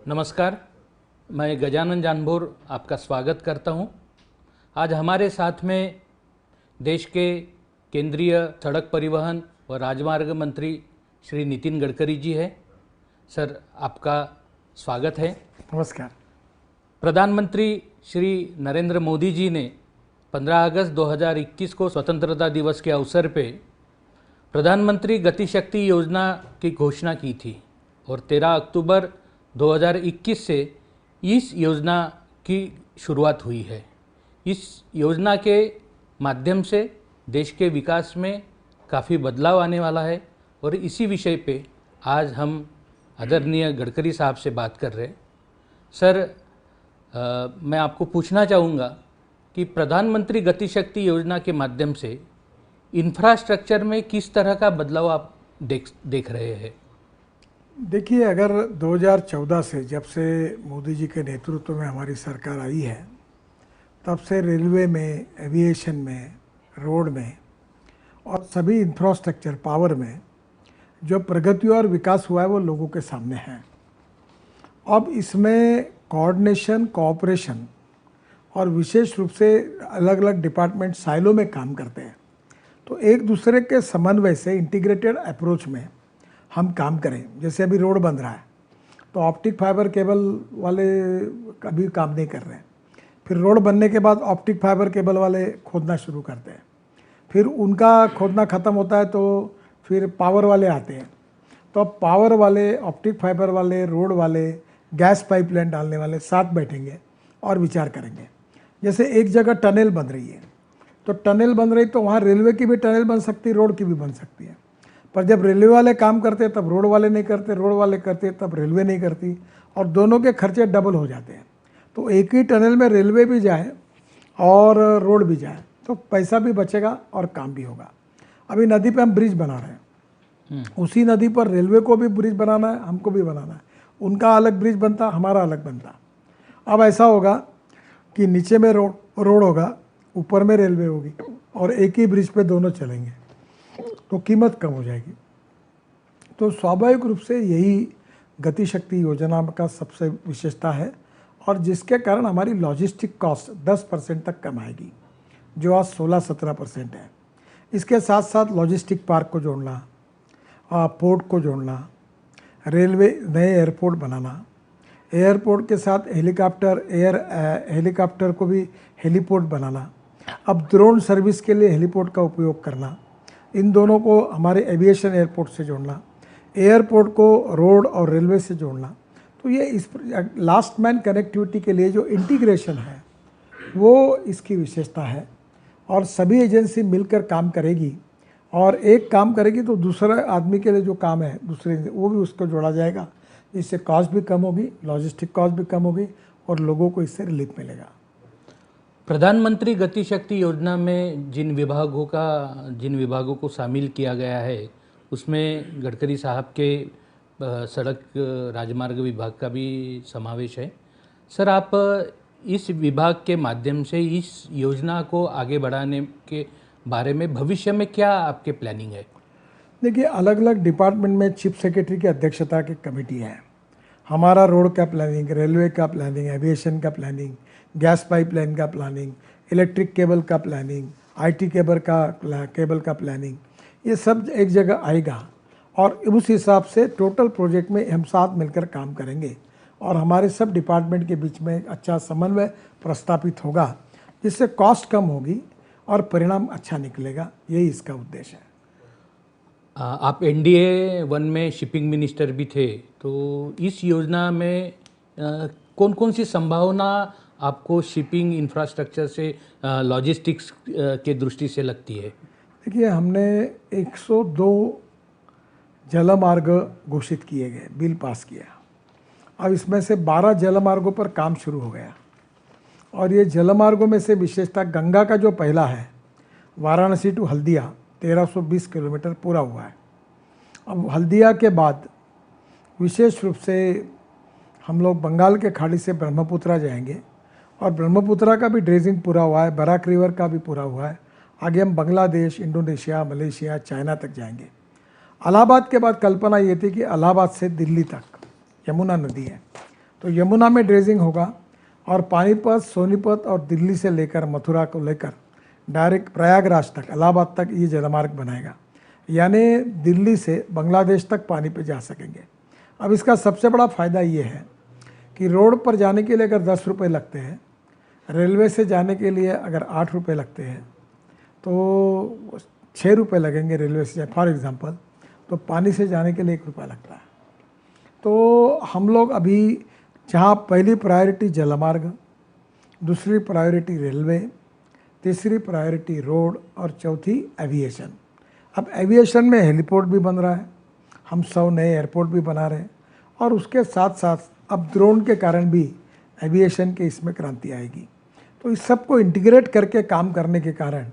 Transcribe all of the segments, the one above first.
नमस्कार, मैं गजानन जानभोर आपका स्वागत करता हूं। आज हमारे साथ में देश के केंद्रीय सड़क परिवहन व राजमार्ग मंत्री श्री नितिन गडकरी जी है। सर, आपका स्वागत है। नमस्कार। प्रधानमंत्री श्री नरेंद्र मोदी जी ने 15 अगस्त 2021 को स्वतंत्रता दिवस के अवसर पे प्रधानमंत्री गति शक्ति योजना की घोषणा की थी और 13 अक्टूबर 2021 से इस योजना की शुरुआत हुई है। इस योजना के माध्यम से देश के विकास में काफ़ी बदलाव आने वाला है और इसी विषय पे आज हम आदरणीय गडकरी साहब से बात कर रहे हैं। सर, मैं आपको पूछना चाहूँगा कि प्रधानमंत्री गति शक्ति योजना के माध्यम से इंफ्रास्ट्रक्चर में किस तरह का बदलाव आप देख रहे हैं? देखिए, अगर 2014 से जब से मोदी जी के नेतृत्व में हमारी सरकार आई है, तब से रेलवे में, एविएशन में, रोड में और सभी इंफ्रास्ट्रक्चर पावर में जो प्रगति और विकास हुआ है वो लोगों के सामने है। अब इसमें कोऑर्डिनेशन, कोऑपरेशन और विशेष रूप से अलग अलग डिपार्टमेंट साइलों में काम करते हैं, तो एक दूसरे के समन्वय से इंटीग्रेटेड अप्रोच में हम काम करें। जैसे अभी रोड बन रहा है तो ऑप्टिक फाइबर केबल वाले कभी काम नहीं कर रहे हैं, फिर रोड बनने के बाद ऑप्टिक फाइबर केबल वाले खोदना शुरू करते हैं, फिर उनका खोदना ख़त्म होता है तो फिर पावर वाले आते हैं। तो अब पावर वाले, ऑप्टिक फाइबर वाले, रोड वाले, गैस पाइपलाइन डालने वाले साथ बैठेंगे और विचार करेंगे। जैसे एक जगह टनल बन रही है, तो टनल बन रही तो वहाँ रेलवे की भी टनल बन सकती है, रोड की भी बन सकती है। पर जब रेलवे वाले काम करते तब रोड वाले नहीं करते, रोड वाले करते तब रेलवे नहीं करती, और दोनों के खर्चे डबल हो जाते हैं। तो एक ही टनल में रेलवे भी जाए और रोड भी जाए तो पैसा भी बचेगा और काम भी होगा। अभी नदी पे हम ब्रिज बना रहे हैं, उसी नदी पर रेलवे को भी ब्रिज बनाना है, हमको भी बनाना है। उनका अलग ब्रिज बनता, हमारा अलग बनता। अब ऐसा होगा कि नीचे में रोड होगा, ऊपर में रेलवे होगी और एक ही ब्रिज पे दोनों चलेंगे, तो कीमत कम हो जाएगी। तो स्वाभाविक रूप से यही गति शक्ति योजना का सबसे विशेषता है और जिसके कारण हमारी लॉजिस्टिक कॉस्ट 10% तक कम आएगी, जो आज 16-17% है। इसके साथ साथ लॉजिस्टिक पार्क को जोड़ना, पोर्ट को जोड़ना, रेलवे नए एयरपोर्ट बनाना, एयरपोर्ट के साथ हेलीकॉप्टर को भी हेलीपोर्ट बनाना, अब ड्रोन सर्विस के लिए हेलीपोर्ट का उपयोग करना, इन दोनों को हमारे एविएशन एयरपोर्ट से जोड़ना, एयरपोर्ट को रोड और रेलवे से जोड़ना। तो ये इस लास्ट मैन कनेक्टिविटी के लिए जो इंटीग्रेशन है वो इसकी विशेषता है। और सभी एजेंसी मिलकर काम करेगी और एक काम करेगी तो दूसरा आदमी के लिए जो काम है दूसरे वो भी उसको जोड़ा जाएगा, इससे कॉस्ट भी कम होगी, लॉजिस्टिक कॉस्ट भी कम होगी और लोगों को इससे रिलीफ मिलेगा। प्रधानमंत्री गति शक्ति योजना में जिन विभागों को शामिल किया गया है उसमें गडकरी साहब के सड़क राजमार्ग विभाग का भी समावेश है। सर, आप इस विभाग के माध्यम से इस योजना को आगे बढ़ाने के बारे में भविष्य में क्या आपके प्लानिंग है? देखिए, अलग अलग डिपार्टमेंट में चीफ सेक्रेटरी की अध्यक्षता की कमेटी है। हमारा रोड का प्लानिंग, रेलवे का प्लानिंग, एविएशन का प्लानिंग, गैस पाइपलाइन का प्लानिंग, इलेक्ट्रिक केबल का प्लानिंग, आईटी केबल का प्लानिंग, ये सब एक जगह आएगा और उस हिसाब से टोटल प्रोजेक्ट में हम साथ मिलकर काम करेंगे और हमारे सब डिपार्टमेंट के बीच में अच्छा समन्वय प्रस्तापित होगा, जिससे कॉस्ट कम होगी और परिणाम अच्छा निकलेगा। यही इसका उद्देश्य है। आप NDA 1 में शिपिंग मिनिस्टर भी थे, तो इस योजना में कौन कौन सी संभावना आपको शिपिंग इंफ्रास्ट्रक्चर से, लॉजिस्टिक्स के दृष्टि से लगती है? देखिए, हमने 102 जलमार्ग घोषित किए गए, बिल पास किया। अब इसमें से 12 जलमार्गों पर काम शुरू हो गया और ये जलमार्गों में से विशेषता गंगा का जो पहला है, वाराणसी टू हल्दिया 1320 किलोमीटर पूरा हुआ है। अब हल्दिया के बाद विशेष रूप से हम लोग बंगाल के खाड़ी से ब्रह्मपुत्रा जाएंगे और ब्रह्मपुत्रा का भी ड्रेजिंग पूरा हुआ है, बराक रिवर का भी पूरा हुआ है। आगे हम बांग्लादेश, इंडोनेशिया, मलेशिया, चाइना तक जाएंगे। इलाहाबाद के बाद कल्पना ये थी कि इलाहाबाद से दिल्ली तक यमुना नदी है, तो यमुना में ड्रेजिंग होगा और पानीपत, सोनीपत और दिल्ली से लेकर मथुरा को लेकर डायरेक्ट प्रयागराज तक, इलाहाबाद तक ये जलमार्ग बनाएगा, यानी दिल्ली से बांग्लादेश तक पानी पे जा सकेंगे। अब इसका सबसे बड़ा फ़ायदा ये है कि रोड पर जाने के लिए अगर 10 रुपये लगते हैं, रेलवे से जाने के लिए अगर 8 रुपये लगते हैं, तो 6 रुपये लगेंगे रेलवे से फॉर एग्ज़ाम्पल, तो पानी से जाने के लिए 1 रुपया लगता है। तो हम लोग अभी जहाँ पहली प्रायोरिटी जलमार्ग, दूसरी प्रायोरिटी रेलवे, तीसरी प्रायोरिटी रोड और चौथी एविएशन। अब एविएशन में हेलीपोर्ट भी बन रहा है, हम 100 नए एयरपोर्ट भी बना रहे हैं और उसके साथ साथ अब ड्रोन के कारण भी एविएशन के इसमें क्रांति आएगी। तो इस सब को इंटीग्रेट करके काम करने के कारण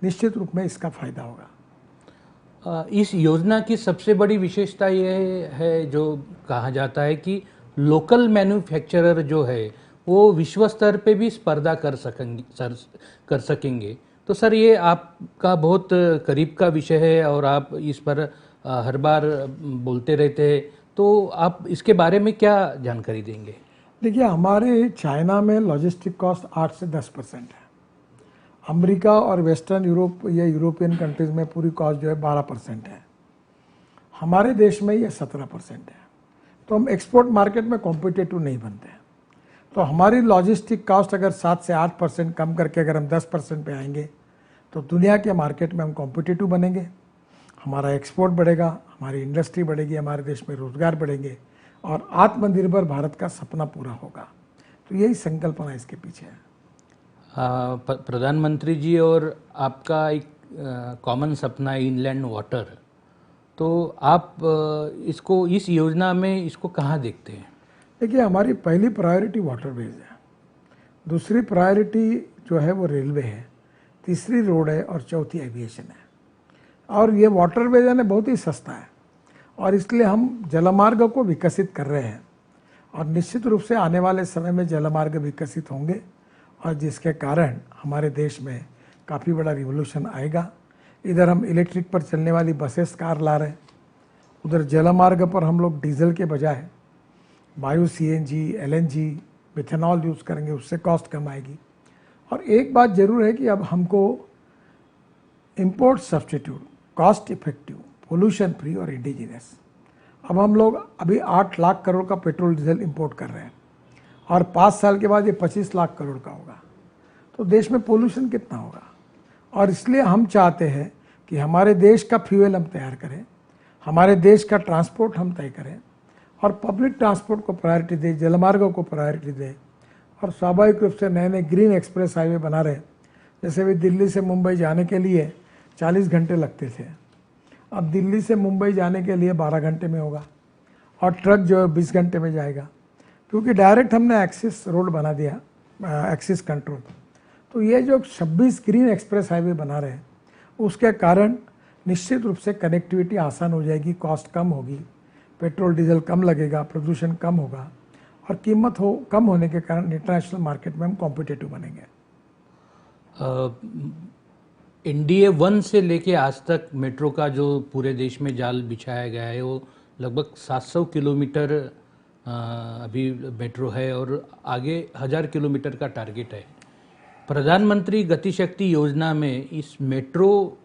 निश्चित रूप में इसका फ़ायदा होगा। इस योजना की सबसे बड़ी विशेषता यह है, जो कहा जाता है कि लोकल मैन्युफैक्चरर जो है वो विश्व स्तर पे भी स्पर्धा कर सकेंगे। तो सर, ये आपका बहुत करीब का विषय है और आप इस पर हर बार बोलते रहते हैं, तो आप इसके बारे में क्या जानकारी देंगे? देखिए, हमारे चाइना में लॉजिस्टिक कॉस्ट 8 से 10% है। अमेरिका और वेस्टर्न यूरोप या यूरोपियन कंट्रीज़ में पूरी कॉस्ट जो है 12% है। हमारे देश में ये 17% है। तो हम एक्सपोर्ट मार्केट में कॉम्पिटिटिव नहीं बनते हैं। तो हमारी लॉजिस्टिक कॉस्ट अगर 7 से 8% कम करके अगर हम 10% पे आएंगे तो दुनिया के मार्केट में हम कॉम्पिटिटिव बनेंगे, हमारा एक्सपोर्ट बढ़ेगा, हमारी इंडस्ट्री बढ़ेगी, हमारे देश में रोजगार बढ़ेंगे और आत्मनिर्भर भारत का सपना पूरा होगा। तो यही संकल्पना इसके पीछे है। प्रधानमंत्री जी और आपका एक कॉमन सपना है इनलैंड वाटर, तो आप इसको, इस योजना में इसको कहाँ देखते हैं? देखिए, हमारी पहली प्रायोरिटी वाटरवेज है, दूसरी प्रायोरिटी जो है वो रेलवे है, तीसरी रोड है और चौथी एविएशन है। और ये वाटरवेज है ना बहुत ही सस्ता है और इसलिए हम जलमार्ग को विकसित कर रहे हैं और निश्चित रूप से आने वाले समय में जलमार्ग विकसित होंगे और जिसके कारण हमारे देश में काफ़ी बड़ा रिवोल्यूशन आएगा। इधर हम इलेक्ट्रिक पर चलने वाली बसेस, कार ला रहे हैं, उधर जलमार्ग पर हम लोग डीजल के बजाय bio CNG, LNG, methanol use करेंगे, उससे कॉस्ट कम आएगी। और एक बात ज़रूर है कि अब हमको import substitute, cost effective, pollution free और इंडिजिनस, अब हम लोग अभी 8 लाख करोड़ का पेट्रोल डीजल इंपोर्ट कर रहे हैं और 5 साल के बाद ये 25 लाख करोड़ का होगा। तो देश में पोल्यूशन कितना होगा? और इसलिए हम चाहते हैं कि हमारे देश का फ्यूल हम तैयार करें, हमारे देश का ट्रांसपोर्ट हम तय करें और पब्लिक ट्रांसपोर्ट को प्रायोरिटी दें, जलमार्गों को प्रायोरिटी दें और स्वाभाविक रूप से नए नए ग्रीन एक्सप्रेस हाईवे बना रहे। जैसे भी दिल्ली से मुंबई जाने के लिए 40 घंटे लगते थे, अब दिल्ली से मुंबई जाने के लिए 12 घंटे में होगा और ट्रक जो है 20 घंटे में जाएगा, क्योंकि डायरेक्ट हमने एक्सिस रोड बना दिया, एक्सिस कंट्रोल। तो ये जो 26 ग्रीन एक्सप्रेस हाईवे बना रहे हैं उसके कारण निश्चित रूप से कनेक्टिविटी आसान हो जाएगी, कॉस्ट कम होगी, पेट्रोल डीजल कम लगेगा, प्रदूषण कम होगा और कीमत कम होने के कारण इंटरनेशनल मार्केट में हम कॉम्पिटिटिव बनेंगे। NDA 1 से लेके आज तक मेट्रो का जो पूरे देश में जाल बिछाया गया है वो लगभग 700 किलोमीटर अभी मेट्रो है और आगे 1000 किलोमीटर का टारगेट है। प्रधानमंत्री गति शक्ति योजना में इस मेट्रो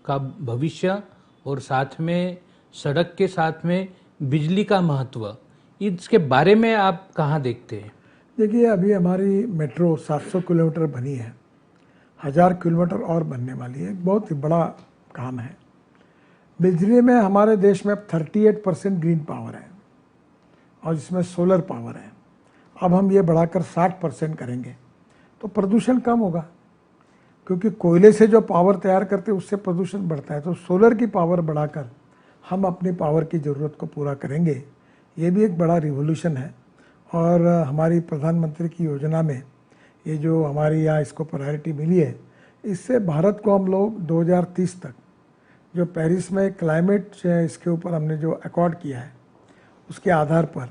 का भविष्य और साथ में सड़क के साथ में बिजली का महत्व, इसके बारे में आप कहाँ देखते हैं? देखिए, अभी हमारी मेट्रो 700 किलोमीटर बनी है, 1000 किलोमीटर और बनने वाली है, बहुत ही बड़ा काम है। बिजली में हमारे देश में अब 38% ग्रीन पावर है और इसमें सोलर पावर है। अब हम ये बढ़ाकर 60% करेंगे तो प्रदूषण कम होगा, क्योंकि कोयले से जो पावर तैयार करते हैं उससे प्रदूषण बढ़ता है। तो सोलर की पावर बढ़ाकर हम अपनी पावर की ज़रूरत को पूरा करेंगे। ये भी एक बड़ा रिवोल्यूशन है और हमारी प्रधानमंत्री की योजना में ये जो हमारी यहाँ इसको प्रायोरिटी मिली है, इससे भारत को हम लोग 2030 तक जो पेरिस में क्लाइमेट इसके ऊपर हमने जो अकॉर्ड किया है उसके आधार पर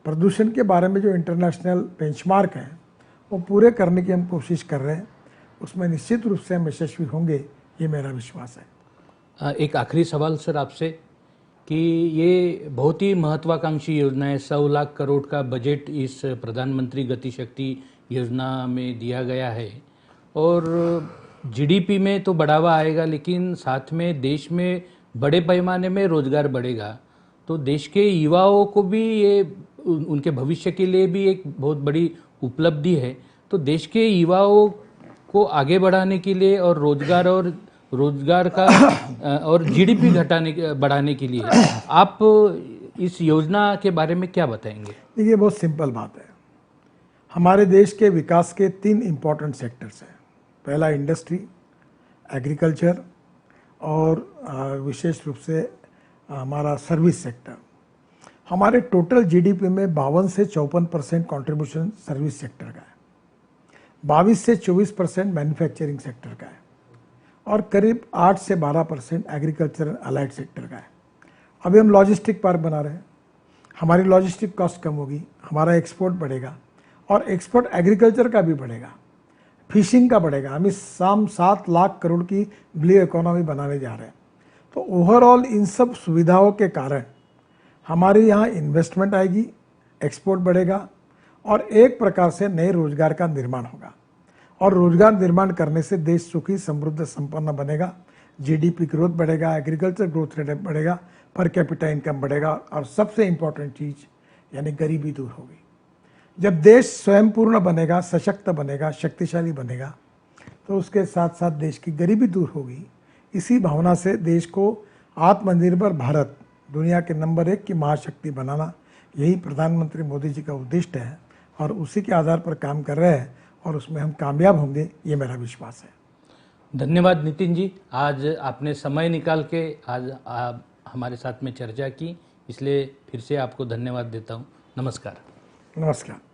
प्रदूषण के बारे में जो इंटरनेशनल बेंचमार्क है वो पूरे करने की हम कोशिश कर रहे हैं। उसमें निश्चित रूप से हम यशस्वी होंगे, ये मेरा विश्वास है। एक आखिरी सवाल सर आपसे कि ये बहुत ही महत्वाकांक्षी योजना है। 100 लाख करोड़ का बजट इस प्रधानमंत्री गति शक्ति योजना में दिया गया है और जीडीपी में तो बढ़ावा आएगा, लेकिन साथ में देश में बड़े पैमाने में रोजगार बढ़ेगा। तो देश के युवाओं को भी ये उनके भविष्य के लिए भी एक बहुत बड़ी उपलब्धि है। तो देश के युवाओं को आगे बढ़ाने के लिए और रोजगार का और जीडीपी बढ़ाने के लिए आप इस योजना के बारे में क्या बताएंगे? देखिए, बहुत सिंपल बात है। हमारे देश के विकास के 3 इम्पॉर्टेंट सेक्टर्स हैं। पहला इंडस्ट्री, एग्रीकल्चर और विशेष रूप से हमारा सर्विस सेक्टर। हमारे टोटल जीडीपी में 52 से 54% कॉन्ट्रीब्यूशन सर्विस सेक्टर का है, 22 से 24% मैन्युफैक्चरिंग सेक्टर का है और करीब 8 से 12% एग्रीकल्चर एंड अलाइड सेक्टर का है। अभी हम लॉजिस्टिक पार्क बना रहे हैं, हमारी लॉजिस्टिक कॉस्ट कम होगी, हमारा एक्सपोर्ट बढ़ेगा और एक्सपोर्ट एग्रीकल्चर का भी बढ़ेगा, फिशिंग का बढ़ेगा। हम इस 7 लाख करोड़ की ब्लू इकोनॉमी बनाने जा रहे हैं। तो ओवरऑल इन सब सुविधाओं के कारण हमारे यहाँ इन्वेस्टमेंट आएगी, एक्सपोर्ट बढ़ेगा और एक प्रकार से नए रोजगार का निर्माण होगा और रोजगार निर्माण करने से देश सुखी, समृद्ध, संपन्न बनेगा। जीडीपी ग्रोथ बढ़ेगा, एग्रीकल्चर ग्रोथ रेट बढ़ेगा, पर कैपिटा इनकम बढ़ेगा और सबसे इम्पोर्टेंट चीज़ यानी गरीबी दूर होगी। जब देश स्वयं पूर्ण बनेगा, सशक्त बनेगा, शक्तिशाली बनेगा, तो उसके साथ साथ देश की गरीबी दूर होगी। इसी भावना से देश को आत्मनिर्भर भारत, दुनिया के नंबर 1 की महाशक्ति बनाना, यही प्रधानमंत्री मोदी जी का उद्देश्य है और उसी के आधार पर काम कर रहे हैं और उसमें हम कामयाब होंगे, ये मेरा विश्वास है। धन्यवाद नितिन जी, आज आपने समय निकाल के आज आप हमारे साथ में चर्चा की, इसलिए फिर से आपको धन्यवाद देता हूँ। नमस्कार। नमस्कार।